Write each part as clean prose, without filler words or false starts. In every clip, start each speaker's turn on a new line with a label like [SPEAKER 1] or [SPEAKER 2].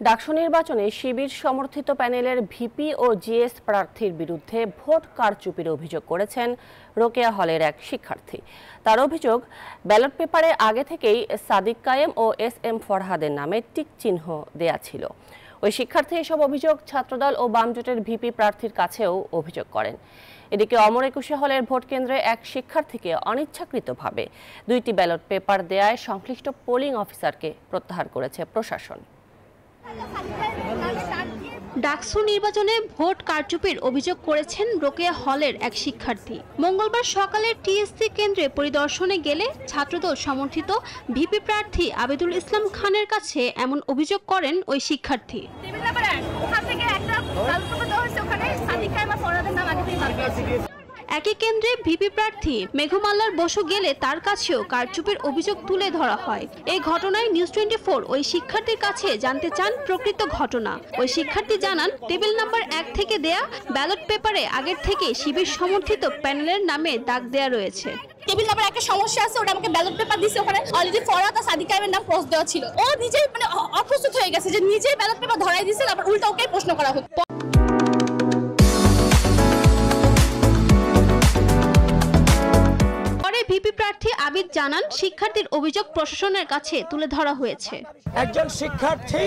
[SPEAKER 1] ডাকসু নির্বাচনে শিবির সমর্থিত প্যানেলের ভিপি ও জিএস প্রার্থীর বিরুদ্ধে ভোট কারচুপির অভিযোগ করেছেন রোকেয়া হলের এক শিক্ষার্থী। তার অভিযোগ, ব্যালট পেপারে আগে থেকেই সাদিক কায়েম ও এস.এম. ফরহাদের নামে টিক চিহ্ন দেয়া ছিল। ওই শিক্ষার্থী এসব অভিযোগ ছাত্রদল ও বামজোটের ভিপি প্রার্থীর কাছেও অভিযোগ করেন। এদিকে অমর একুশে হলের ভোট কেন্দ্রে এক শিক্ষার্থীকে অনিচ্ছাকৃতভাবে 2টি ব্যালট পেপার দেয়ায় সংশ্লিষ্ট পোলিং অফিসারকে প্রত্যাহার করেছে প্রশাসন।
[SPEAKER 2] ডাকসু নির্বাচনে ভোট কারচুপির অভিযোগ করেছেন রোকেয়া হলের এক শিক্ষার্থী। মঙ্গলবার সকালে টিএসসি কেন্দ্রে পরিদর্শনে গেলে ছাত্রদল সমর্থিত ভিপি প্রার্থী আবেদুল ইসলাম খানের কাছে এমন অভিযোগ করেন ওই শিক্ষার্থী। একই কেন্দ্রে ভিপি প্রার্থী মেঘমাল্লার বসু গেলে তার কাছেও কারচুপির অভিযোগ তুলে ধরা হয়। এই ঘটনায় নিউজ 24 ওই শিক্ষার্থীর কাছে জানতে চান প্রকৃত ঘটনা। ওই শিক্ষার্থী জানান, টেবিল নাম্বার 1 থেকে দেয়া ব্যালট পেপারে আগের থেকে শিবির সমর্থিত প্যানেলের নামে দাগ দেয়া রয়েছে।
[SPEAKER 3] টেবিল নাম্বার একটা সমস্যা আছে, ওটা আমাকে ব্যালট পেপার দিছে, ওখানে অলরেডি ফরহাদ আর সাদিক কায়েমের নাম ক্রস দেওয়া ছিল। ও নিজেই অপ্রস্তুত হয়ে গেছে যে নিজেই ব্যালট পেপার ধরাই দিয়েছে, আবার উল্টা ওকে প্রশ্ন করা হতো।
[SPEAKER 2] ভিপি প্রার্থী আবিদ জানান, শিক্ষার্থীর অভিযোগ প্রশাসনের কাছে তুলে ধরা হয়েছে।
[SPEAKER 4] একজন শিক্ষার্থী,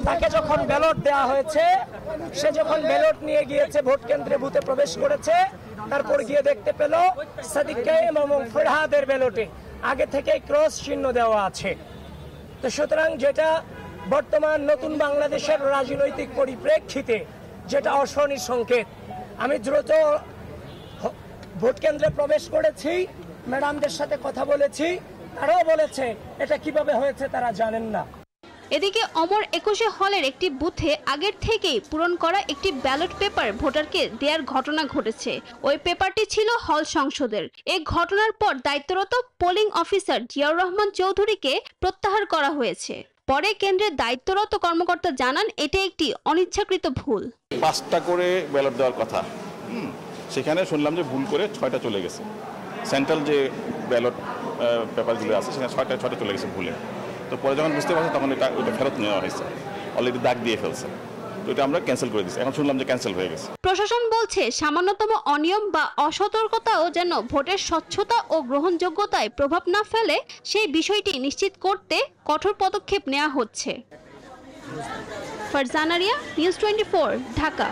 [SPEAKER 4] তাকে যখন ব্যালট দেওয়া হয়েছে, সে যখন ব্যালট নিয়ে গিয়েছে ভোট কেন্দ্রে বুথে প্রবেশ করেছে, তারপর গিয়ে দেখতে পেল সাদিক কায়েম এবং ফরহাদের ব্যালটে আগে থেকেই ক্রস চিহ্ন দেওয়া আছে। তো সুতরাং যেটা বর্তমান নতুন বাংলাদেশের রাজনৈতিক পরিপ্রেক্ষিতে যেটা অশনির সংকেত। আমি দ্রুত ভোট কেন্দ্রে প্রবেশ করেছি, ম্যাডামদের সাথে কথা বলেছি, তারাও বলেছে এটা কিভাবে হয়েছে তারা জানেন না।
[SPEAKER 2] এদিকে অমর একুশে হলের একটি বুথে আগের থেকেই পূরণ করা একটি ব্যালট পেপার ভোটারকে দেওয়ার ঘটনা ঘটেছে। ওই পেপারটি ছিল হল সংসদের। এই ঘটনার পর দায়িত্বরত পোলিং অফিসার জিয়াউর রহমান চৌধুরীকে প্রত্যাহার করা হয়েছে। পরে কেন্দ্রের দায়িত্বরত কর্মকর্তা জানান, এটা একটি অনিচ্ছাকৃত ভুল।
[SPEAKER 5] 5টা করে ব্যালট দেওয়ার কথা, সেখানে শুনলাম যে ভুল করে 6টা চলে গেছে। সেন্ট্রাল যে ব্যালট পেপারগুলো আছে সেখানে 6টা চলে গেছে ভুলে। তো পরে যখন বুঝতে পারছে তখন ওটা ফেরত নেওয়া হয়েছে, অলরেডি দাগ দিয়ে ফেলছে। তো এটা আমরা ক্যান্সেল করে দিচ্ছি, এখন শুনলাম যে ক্যান্সেল হয়ে গেছে।
[SPEAKER 2] প্রশাসন বলছে, সামান্যতম অনিয়ম বা অসতর্কতাও যেন ভোটের স্বচ্ছতা ও গ্রহণযোগ্যতায় প্রভাব না ফেলে সেই বিষয়টি নিশ্চিত করতে কঠোর পদক্ষেপ নেওয়া হচ্ছে। ফারজানা রিয়া, নিউজ 24, ঢাকা।